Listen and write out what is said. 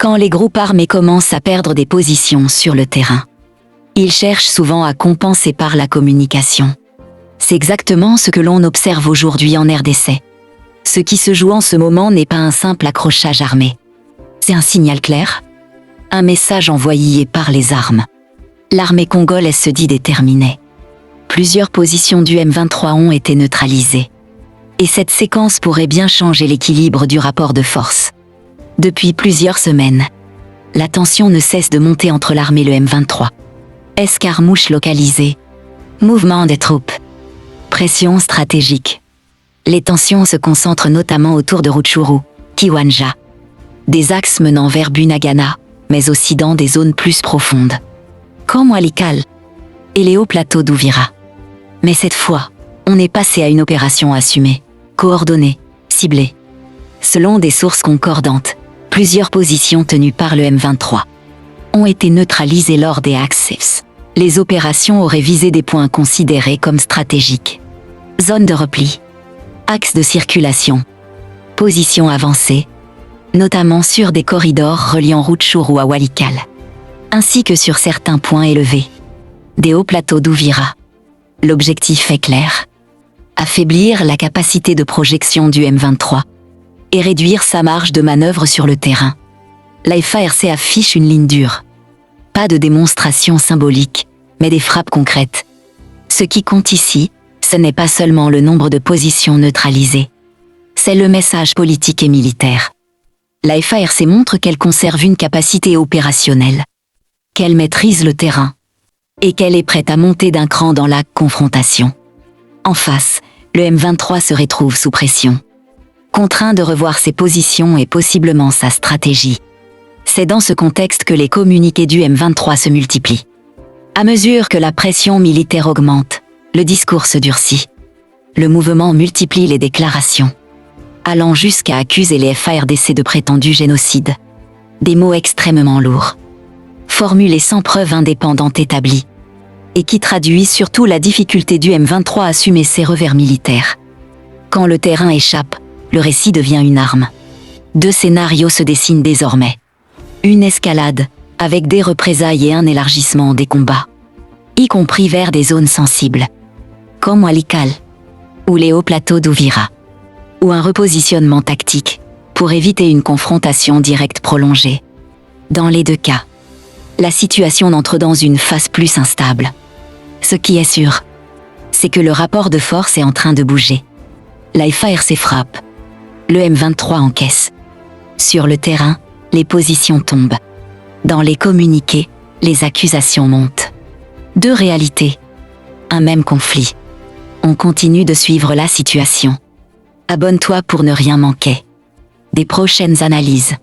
Quand les groupes armés commencent à perdre des positions sur le terrain, ils cherchent souvent à compenser par la communication. C'est exactement ce que l'on observe aujourd'hui en RDC. Ce qui se joue en ce moment n'est pas un simple accrochage armé. C'est un signal clair, un message envoyé par les armes. L'armée congolaise se dit déterminée. Plusieurs positions du M23 ont été neutralisées. Et cette séquence pourrait bien changer l'équilibre du rapport de force. Depuis plusieurs semaines, la tension ne cesse de monter entre l'armée et le M23. Escarmouches localisées, mouvement des troupes, pression stratégique. Les tensions se concentrent notamment autour de Rutshuru, Kiwanja, des axes menant vers Bunagana, mais aussi dans des zones plus profondes, comme Walikale et les hauts plateaux d'Uvira. Mais cette fois, on est passé à une opération assumée, coordonnée, ciblée. Selon des sources concordantes, plusieurs positions tenues par le M23 ont été neutralisées lors des axes. Les opérations auraient visé des points considérés comme stratégiques. Zone de repli, axe de circulation, positions avancées, notamment sur des corridors reliant Rutshuru à Walikale, ainsi que sur certains points élevés, des hauts plateaux d'Uvira. L'objectif est clair: affaiblir la capacité de projection du M23 et réduire sa marge de manœuvre sur le terrain. La FARC affiche une ligne dure. Pas de démonstration symbolique, mais des frappes concrètes. Ce qui compte ici, ce n'est pas seulement le nombre de positions neutralisées. C'est le message politique et militaire. La FARC montre qu'elle conserve une capacité opérationnelle, qu'elle maîtrise le terrain, et qu'elle est prête à monter d'un cran dans la confrontation. En face, le M23 se retrouve sous pression, contraint de revoir ses positions et possiblement sa stratégie. C'est dans ce contexte que les communiqués du M23 se multiplient. À mesure que la pression militaire augmente, le discours se durcit. Le mouvement multiplie les déclarations, allant jusqu'à accuser les FARDC de prétendu génocide. Des mots extrêmement lourds, formulés sans preuve indépendante établie, et qui traduisent surtout la difficulté du M23 à assumer ses revers militaires. Quand le terrain échappe, le récit devient une arme. Deux scénarios se dessinent désormais. Une escalade, avec des représailles et un élargissement des combats, y compris vers des zones sensibles, comme Walikale, ou les hauts plateaux d'Uvira, ou un repositionnement tactique, pour éviter une confrontation directe prolongée. Dans les deux cas, la situation entre dans une phase plus instable. Ce qui est sûr, c'est que le rapport de force est en train de bouger. La FARC frappe. Le M23 encaisse. Sur le terrain, les positions tombent. Dans les communiqués, les accusations montent. Deux réalités. Un même conflit. On continue de suivre la situation. Abonne-toi pour ne rien manquer des prochaines analyses.